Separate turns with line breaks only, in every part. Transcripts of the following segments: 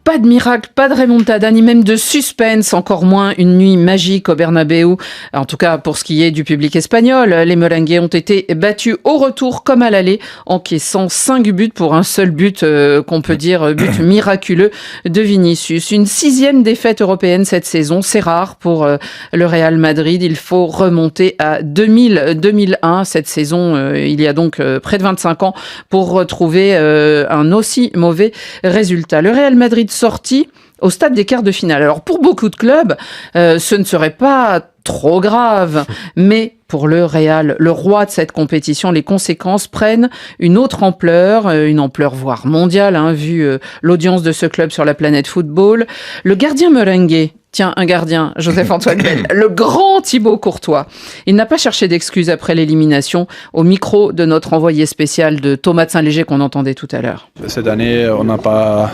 Pas de miracle, pas de remontada, ni même de suspense, encore moins une nuit magique au Bernabéu. En tout cas, pour ce qui est du public espagnol, les Merengues ont été battus au retour comme à l'aller, encaissant 5 buts pour un seul but, qu'on peut dire but miraculeux de Vinicius. Une 6e défaite européenne cette saison, c'est rare pour le Real Madrid. Il faut remonter à 2000-2001, cette saison, il y a donc près de 25 ans, pour retrouver un aussi mauvais résultat. Le Real Madrid sorti au stade des quarts de finale. Alors pour beaucoup de clubs, ce ne serait pas trop grave, mais pour le Real, le roi de cette compétition, les conséquences prennent une autre ampleur, une ampleur voire mondiale, vu l'audience de ce club sur la planète football. Le gardien merengue, tiens, un gardien, Joseph-Antoine Bell, le grand Thibaut Courtois. Il n'a pas cherché d'excuses après l'élimination, au micro de notre envoyé spécial de Thomas de Saint-Léger qu'on entendait tout à l'heure.
Cette année, on n'a pas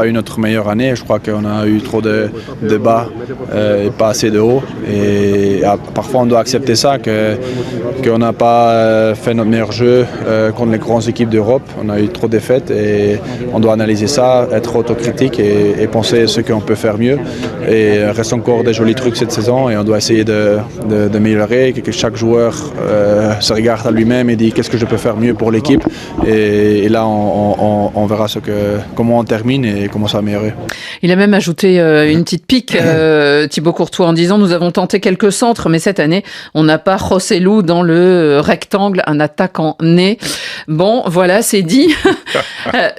eu notre meilleure année. Je crois qu'on a eu trop de bas et pas assez de haut. Et parfois, on doit accepter ça, qu'on n'a pas fait notre meilleur jeu contre les grandes équipes d'Europe. On a eu trop de défaites et on doit analyser ça, être autocritique et penser ce qu'on peut faire mieux. Et il reste encore des jolis trucs cette saison et on doit essayer d'améliorer, que chaque joueur se regarde à lui-même et dit qu'est-ce que je peux faire mieux pour l'équipe. Et là, on verra comment on termine et comment ça va améliorer.
Il a même ajouté une petite pique, Thibaut Courtois, en disant « Nous avons tenté quelques centres, mais cette année, on n'a pas Rossellou dans le rectangle, un attaquant né. » Bon, voilà, c'est dit.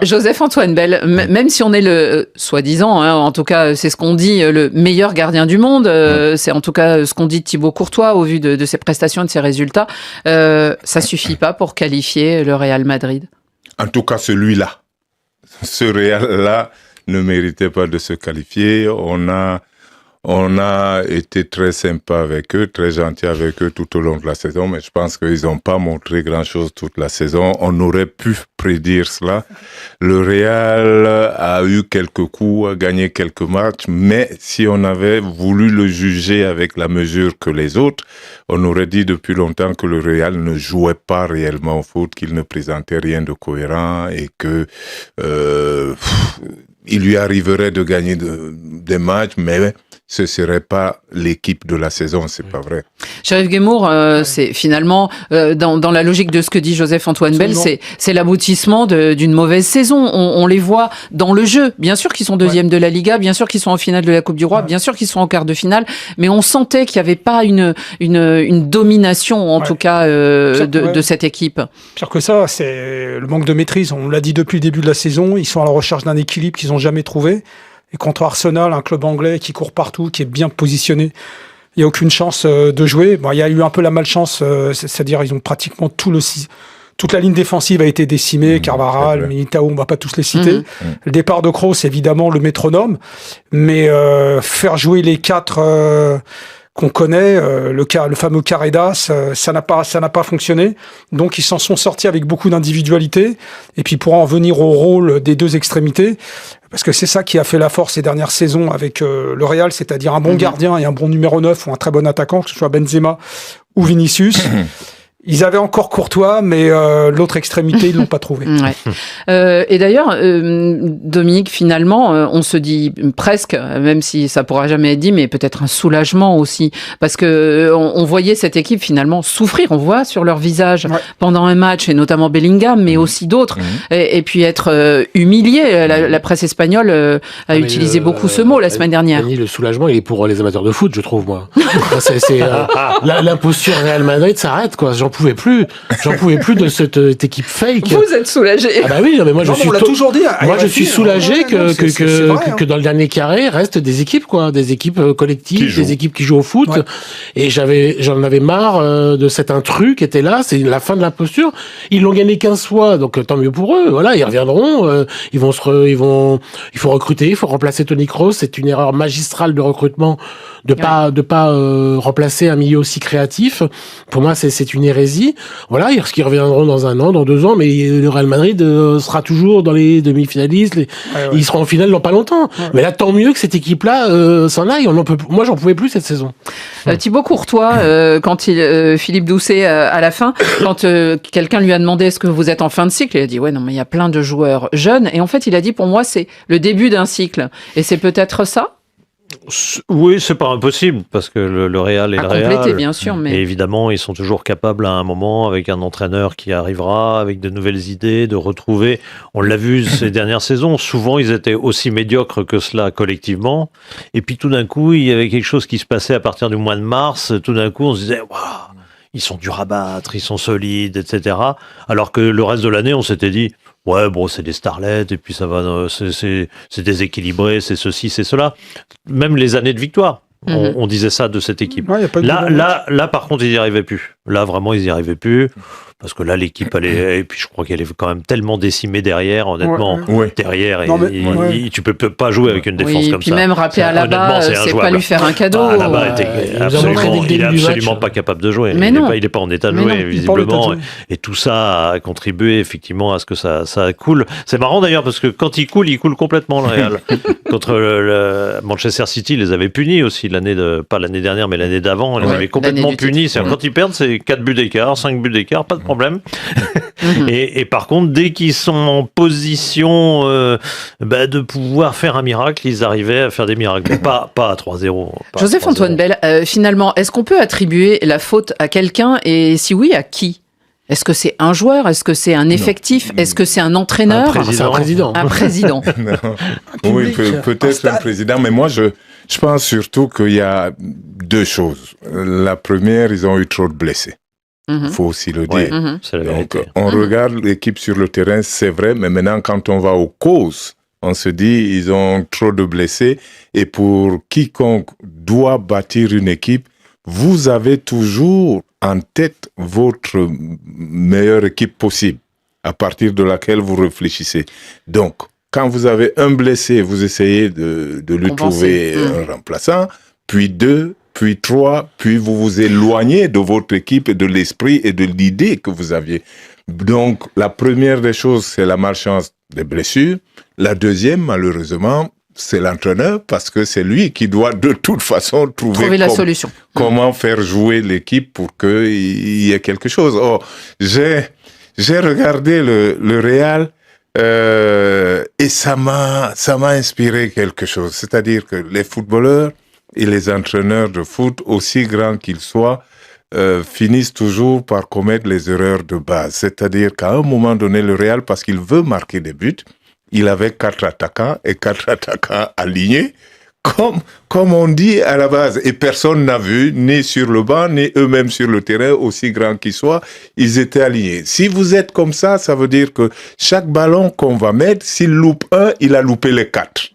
Joseph-Antoine Bell, même si on est le, soi-disant, en tout cas, c'est ce qu'on dit, le meilleur gardien du monde, c'est en tout cas ce qu'on dit de Thibaut Courtois au vu de ses prestations et de ses résultats, ça suffit pas pour qualifier le Real Madrid?
En tout cas, celui-là, ce Real-là ne méritait pas de se qualifier. On a été très sympa avec eux, très gentil avec eux tout au long de la saison, mais je pense qu'ils n'ont pas montré grand-chose toute la saison. On aurait pu prédire cela. Le Real a eu quelques coups, a gagné quelques matchs, mais si on avait voulu le juger avec la mesure que les autres, on aurait dit depuis longtemps que le Real ne jouait pas réellement au foot, qu'il ne présentait rien de cohérent et que il lui arriverait de gagner des matchs, mais ce serait pas l'équipe de la saison, c'est pas vrai.
Chérif Guémour, c'est finalement dans la logique de ce que dit Joseph-Antoine Bell, c'est l'aboutissement d'une mauvaise saison. On les voit dans le jeu. Bien sûr qu'ils sont deuxième de la Liga, bien sûr qu'ils sont en finale de la Coupe du Roi, bien sûr qu'ils sont en quart de finale, mais on sentait qu'il n'y avait pas une domination, en tout cas, de cette équipe.
Pire que ça, c'est le manque de maîtrise. On l'a dit depuis le début de la saison, ils sont à la recherche d'un équilibre qu'ils n'ont jamais trouvé. Et contre Arsenal, un club anglais qui court partout, qui est bien positionné, il n'y a aucune chance de jouer. Bon, il y a eu un peu la malchance, c'est-à-dire ils ont pratiquement toute la ligne défensive a été décimée, Carvajal, Militao, on ne va pas tous les citer. Le départ de Kroos, évidemment, le métronome, mais faire jouer les quatre qu'on connaît, le fameux Carredas, ça n'a pas fonctionné. Donc ils s'en sont sortis avec beaucoup d'individualité. Et puis pour en venir au rôle des deux extrémités, parce que c'est ça qui a fait la force ces dernières saisons avec le Real, c'est-à-dire un bon gardien et un bon numéro 9 ou un très bon attaquant, que ce soit Benzema ou Vinicius. Ils avaient encore Courtois, mais l'autre extrémité, ils l'ont pas trouvé.
Et d'ailleurs, Dominique, finalement, on se dit presque, même si ça pourra jamais être dit, mais peut-être un soulagement aussi, parce que on voyait cette équipe finalement souffrir. On voit sur leur visage pendant un match, et notamment Bellingham, mais aussi d'autres, et puis être humilié. La presse espagnole a utilisé beaucoup ce mot la semaine dernière.
Le soulagement, il est pour les amateurs de foot, je trouve, moi. L'imposture Real Madrid s'arrête, quoi. J'en pouvais plus de cette équipe fake.
Vous êtes soulagé.
Ah bah oui, mais moi je suis
on l'a toujours dit.
Moi je suis soulagé que dans le dernier carré restent des équipes, quoi, des équipes collectives, des équipes qui jouent au foot. Et j'en avais marre de cet intrus qui était là, c'est la fin de l'imposture. Ils l'ont gagné 15 fois, donc tant mieux pour eux. Voilà, ils reviendront, il faut recruter, il faut remplacer Toni Kroos, c'est une erreur magistrale de recrutement de pas remplacer un milieu aussi créatif. Pour moi c'est une hérésie. hérésie. Voilà, ils reviendront dans 1 an, dans 2 ans, mais le Real Madrid sera toujours dans les demi-finalistes. Ils seront en finale dans pas longtemps. Ouais. Mais là, tant mieux que cette équipe-là s'en aille. Moi, j'en pouvais plus cette saison.
Thibaut Courtois, quand Philippe Doucet à la fin, quand quelqu'un lui a demandé est-ce que vous êtes en fin de cycle, il a dit ouais non mais il y a plein de joueurs jeunes, et en fait il a dit pour moi c'est le début d'un cycle, et c'est peut-être ça.
Oui, c'est pas impossible, parce que le Real est le Real.
Bien sûr, mais...
Et évidemment, ils sont toujours capables à un moment, avec un entraîneur qui arrivera, avec de nouvelles idées, de retrouver. On l'a vu ces dernières saisons, souvent ils étaient aussi médiocres que cela collectivement. Et puis tout d'un coup, il y avait quelque chose qui se passait à partir du mois de mars. Tout d'un coup, on se disait, waouh, ils sont durs à battre, ils sont solides, etc. Alors que le reste de l'année, on s'était dit, ouais, bon, c'est des starlets, et puis ça va, c'est déséquilibré, c'est ceci, c'est cela. Même les années de victoire, on disait ça de cette équipe. Ouais, là, par contre, ils n'y arrivaient plus. Là, vraiment, ils n'y arrivaient plus. Parce que là, l'équipe, et puis je crois qu'elle est quand même tellement décimée derrière, honnêtement. Ouais. Derrière, tu peux pas jouer avec une défense comme ça.
Et puis même rappeler à Alaba, c'est pas lui faire un cadeau.
Alaba était absolument pas capable de jouer. Il n'est pas en état de jouer, visiblement. Et tout ça a contribué effectivement à ce que ça coule. C'est marrant d'ailleurs, parce que quand il coule complètement, le Real. Contre le Manchester City, ils les avaient punis aussi, pas l'année dernière, mais l'année d'avant. Ils les avaient complètement punis. C'est-à-dire, quand ils perdent, c'est 4 buts d'écart, 5 buts d'écart, pas de problème. Et par contre, dès qu'ils sont en position de pouvoir faire un miracle, ils arrivaient à faire des miracles. Pas à 3-0.
Joseph-Antoine Bell, finalement, est-ce qu'on peut attribuer la faute à quelqu'un, et si oui, à qui ? Est-ce que c'est un joueur ? Est-ce que c'est un effectif ? Est-ce que c'est un entraîneur ?
C'est un président.
Un président.
Oui, peut-être un président, mais moi, je pense surtout qu'il y a 2 choses. La première, ils ont eu trop de blessés. Il faut aussi le dire.
C'est la
Donc,
vérité.
on regarde l'équipe sur le terrain, c'est vrai, mais maintenant, quand on va aux causes, on se dit ils ont trop de blessés. Et pour quiconque doit bâtir une équipe, vous avez toujours en tête votre meilleure équipe possible, à partir de laquelle vous réfléchissez. Donc, quand vous avez un blessé, vous essayez de lui trouver un remplaçant, puis 2, puis 3, puis vous vous éloignez de votre équipe et de l'esprit et de l'idée que vous aviez. Donc, la première des choses, c'est la malchance des blessures. La deuxième, malheureusement, c'est l'entraîneur, parce que c'est lui qui doit de toute façon trouver
la solution.
Comment faire jouer l'équipe pour qu'il y ait quelque chose. Oh, j'ai regardé le Real et ça m'a inspiré quelque chose. C'est-à-dire que les footballeurs et les entraîneurs de foot, aussi grands qu'ils soient, finissent toujours par commettre les erreurs de base. C'est-à-dire qu'à un moment donné, le Real, parce qu'il veut marquer des buts, il avait 4 attaquants et 4 attaquants alignés, comme on dit à la base. Et personne n'a vu, ni sur le banc, ni eux-mêmes sur le terrain, aussi grands qu'ils soient, ils étaient alignés. Si vous êtes comme ça veut dire que chaque ballon qu'on va mettre, s'il loupe un, il a loupé les 4.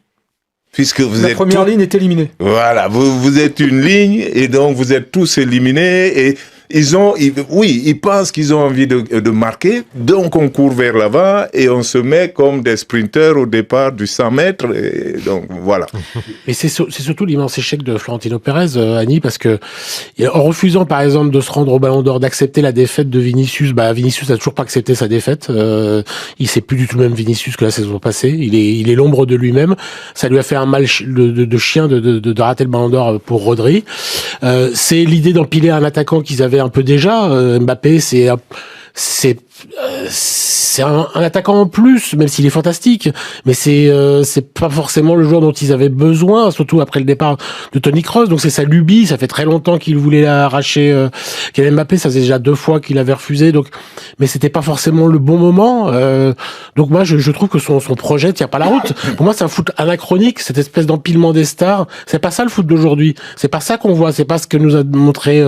Puisque
la première ligne est éliminée.
Voilà, vous êtes une ligne, et donc vous êtes tous éliminés, et ils pensent qu'ils ont envie de marquer, donc on court vers l'avant et on se met comme des sprinteurs au départ du 100 mètres, et donc voilà.
Mais c'est surtout l'immense échec de Florentino Pérez, Annie, parce que en refusant par exemple de se rendre au Ballon d'Or, d'accepter la défaite de Vinicius, Vinicius n'a toujours pas accepté sa défaite, il c'est plus du tout le même Vinicius que la saison passée, il est l'ombre de lui-même, ça lui a fait un mal de chien de rater le Ballon d'Or pour Rodri. C'est l'idée d'empiler un attaquant qu'ils avaient un peu déjà. Mbappé, c'est un attaquant en plus, même s'il est fantastique, mais c'est pas forcément le joueur dont ils avaient besoin, surtout après le départ de Toni Kroos. Donc c'est sa lubie, ça fait très longtemps qu'il voulait arracher Kylian Mbappé, ça faisait déjà 2 fois qu'il avait refusé, donc mais c'était pas forcément le bon moment. Donc moi je trouve que son projet tient pas la route. Pour moi c'est un foot anachronique, cette espèce d'empilement des stars, c'est pas ça le foot d'aujourd'hui. C'est pas ça qu'on voit, c'est pas ce que nous a montré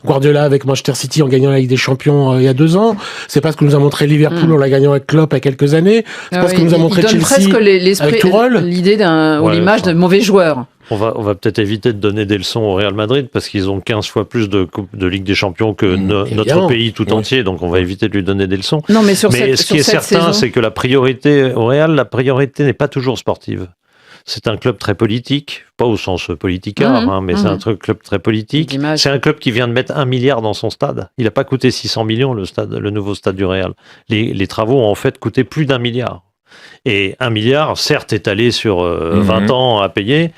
Guardiola avec Manchester City en gagnant la Ligue des Champions il y a 2 ans. C'est pas ce que nous a montré Liverpool en la gagnant avec Klopp il y a quelques années. C'est pas ce que nous a montré Chelsea avec Tourelle.
L'idée ou l'image d'un mauvais joueur.
On va peut-être éviter de donner des leçons au Real Madrid parce qu'ils ont 15 fois plus de Ligue des Champions que notre pays tout entier, donc on va éviter de lui donner des leçons.
Non, mais
ce qui est certain, c'est que la priorité au Real, n'est pas toujours sportive. c'est un club très politique, pas au sens politicard, mais c'est un club très politique. C'est un club qui vient de mettre 1 milliard dans son stade. Il n'a pas coûté 600 millions, le nouveau stade du Real. Les travaux ont en fait coûté plus d'1 milliard. Et 1 milliard, certes, étalé sur 20 ans à payer,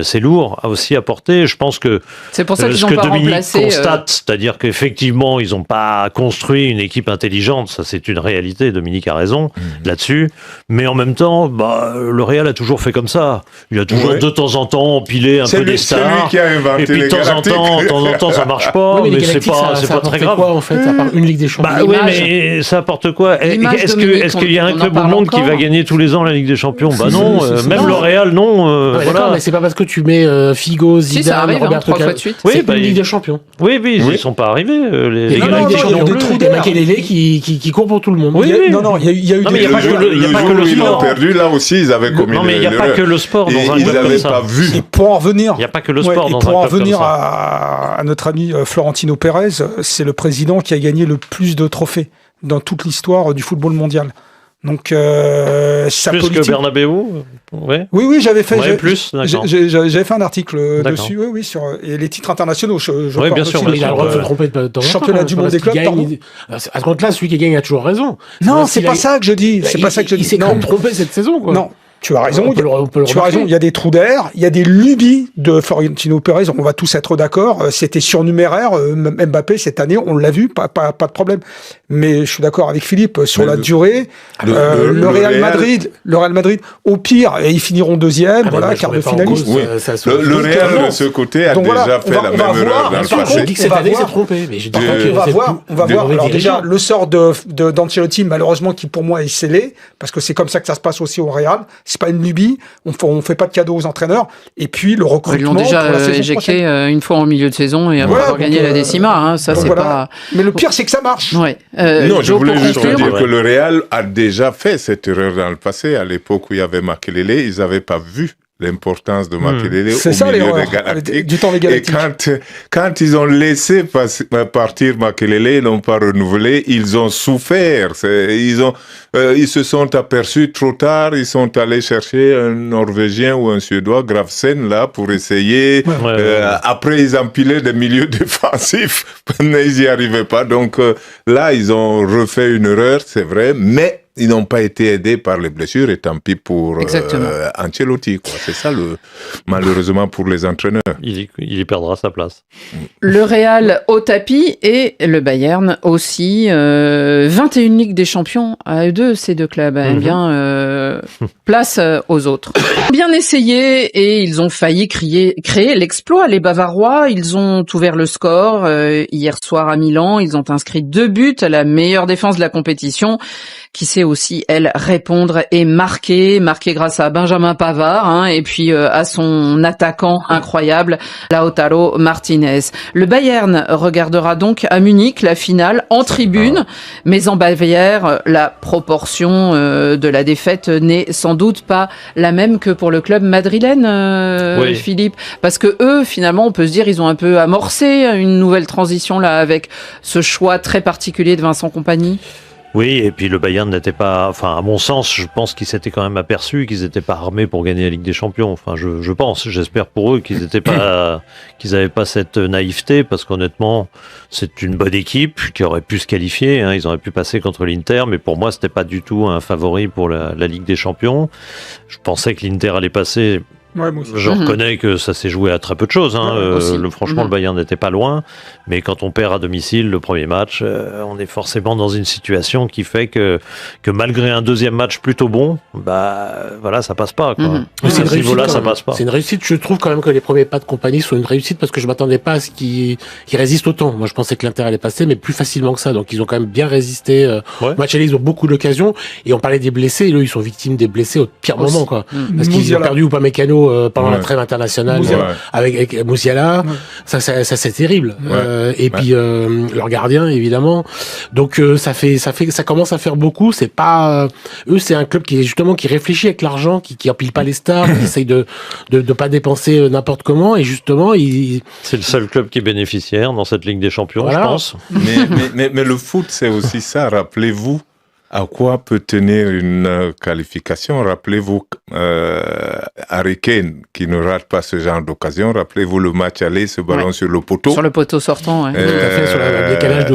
c'est lourd à aussi apporter. Je pense que
c'est pour ça qu'ils
ce
ont
que
pas
Dominique
remplacé,
constate, c'est-à-dire qu'effectivement, ils n'ont pas construit une équipe intelligente, ça c'est une réalité, Dominique a raison là-dessus, mais en même temps, le Real a toujours fait comme ça. Il a toujours de temps en temps empilé un peu des stars,
c'est lui qui a inventé
et puis de temps en temps ça marche pas, mais c'est pas très grave.
Quoi, en fait, à part une Ligue des Champions.
Oui, mais ça apporte quoi? Est-ce qu'il y a un club au monde qui va gagner tous les ans la Ligue des Champions? Non, même le Real, non.
Voilà. Mais c'est pas parce que tu mets Figo, Zidane, Roberto Carlos.
C'est
une Ligue des Champions.
Oui, ils sont pas arrivés. Les
Ligue des Champions, des Makelele qui courent pour tout le monde.
Non, il y a eu
des.
Le jour où ils l'ont perdu, là aussi, ils avaient commis.
Non, mais il n'y a pas que le sport dans un club comme ça.
Ils n'avaient pas vu.
Et pour en revenir,
il n'y a pas que le sport dans un club comme ça.
Pour en revenir à notre ami Florentino Pérez, c'est le président qui a gagné le plus de trophées dans toute l'histoire du football mondial. Donc, sa
plus
politique...
que Bernabeu, ouais.
Oui, j'avais fait. J'avais fait un article dessus, oui, sur et les titres internationaux.
Oui, bien sûr.
Il a le droit de se tromper de temps en temps.
Championnat du monde des clubs.
À ce compte-là, celui qui gagne a toujours raison.
Non, c'est pas ça que je dis. C'est pas ça que je dis.
Il s'est quand même trompé cette saison, quoi.
Non. Tu as raison, il y a des trous d'air, il y a des lubies de Florentino Pérez, on va tous être d'accord, c'était surnuméraire, Mbappé cette année, on l'a vu, pas de problème. Mais je suis d'accord avec Philippe, sur la durée, le Real Madrid, au pire, ils finiront deuxième, quart de finaliste.
Oui. Le Real, de ce côté, a déjà fait la même erreur dans le passé.
Je dis que cette année, c'est trompé.
On va voir. Alors déjà, le sort d'Ancelotti, malheureusement, qui pour moi est scellé, parce que c'est comme ça que ça se passe aussi au Real. C'est pas une lubie, on fait pas de cadeaux aux entraîneurs. Et puis le recrutement.
Ils l'ont déjà éjecté une fois en milieu de saison et après avoir gagné la décima. Ça, c'est pas.
Mais le pire, c'est que ça marche.
Ouais. Non, je voulais juste dire que le Real a déjà fait cette erreur dans le passé. À l'époque où il y avait Makelele, ils n'avaient pas vu l'importance de Makelele au milieu des Galactiques.
Du temps des Galactiques.
Et quand ils ont laissé partir Makelele, ils n'ont pas renouvelé, ils ont souffert. Ils se sont aperçus trop tard, ils sont allés chercher un Norvégien ou un Suédois, Gravesen, là, pour essayer. Après, ils empilaient des milieux défensifs, mais ils n'y arrivaient pas. Donc là, ils ont refait une erreur, c'est vrai, mais ils n'ont pas été aidés par les blessures, et tant pis pour Ancelotti, quoi. C'est ça, malheureusement, pour les entraîneurs.
Il y perdra sa place.
Le Real au tapis et le Bayern aussi. 21 Ligues des Champions à eux deux, ces deux clubs. Bien, place aux autres. Bien essayé et ils ont failli créer l'exploit. Les Bavarois, ils ont ouvert le score hier soir à Milan. Ils ont inscrit 2 buts à la meilleure défense de la compétition, qui sait aussi, elle, répondre et marquer grâce à Benjamin Pavard, et puis à son attaquant incroyable, Lautaro Martinez. Le Bayern regardera donc à Munich la finale en tribune, mais en Bavière, la proportion de la défaite n'est sans doute pas la même que pour le club madrilène, Philippe, parce que eux, finalement, on peut se dire, ils ont un peu amorcé une nouvelle transition là avec ce choix très particulier de Vincent Kompany.
Oui, et puis le Bayern n'était pas, enfin, à mon sens, je pense qu'ils s'étaient quand même aperçus qu'ils n'étaient pas armés pour gagner la Ligue des Champions. Enfin, je pense, j'espère pour eux qu'ils n'avaient pas cette naïveté, parce qu'honnêtement, c'est une bonne équipe qui aurait pu se qualifier, ils auraient pu passer contre l'Inter, mais pour moi, c'était pas du tout un favori pour la Ligue des Champions. Je pensais que l'Inter allait passer.
Ouais, moi aussi.
Je reconnais que ça s'est joué à très peu de choses. Franchement, le Bayern n'était pas loin. Mais quand on perd à domicile le premier match, on est forcément dans une situation qui fait que malgré un deuxième match plutôt bon, voilà, ça passe pas. Quoi.
C'est une réussite,
ça passe pas.
C'est une réussite. Je trouve quand même que les premiers pas de Kompany sont une réussite, parce que je m'attendais pas à ce qu'ils résistent autant. Moi, je pensais que l'Inter allait passer, mais plus facilement que ça. Donc, ils ont quand même bien résisté. Au match aller, ils ont beaucoup d'occasions. Et on parlait des blessés. Et eux, ils sont victimes des blessés au pire moment, quoi. Parce qu'ils ont perdu Upamecano pendant la trêve internationale avec Musiala. Ça c'est terrible. Et puis leur gardien, évidemment. Donc ça commence à faire beaucoup. C'est pas eux, c'est un club qui réfléchit avec l'argent, qui empile pas les stars, qui essaye de pas dépenser n'importe comment. Et justement,
c'est le seul club qui est bénéficiaire dans cette Ligue des Champions, je pense.
Mais le foot, c'est aussi ça. Rappelez-vous À quoi peut tenir une qualification? Rappelez-vous Harry Kane qui ne rate pas ce genre d'occasion. Rappelez-vous le match aller, ce ballon sur le poteau.
Sur le poteau sortant, ouais.
Tout à fait, sur le décalage de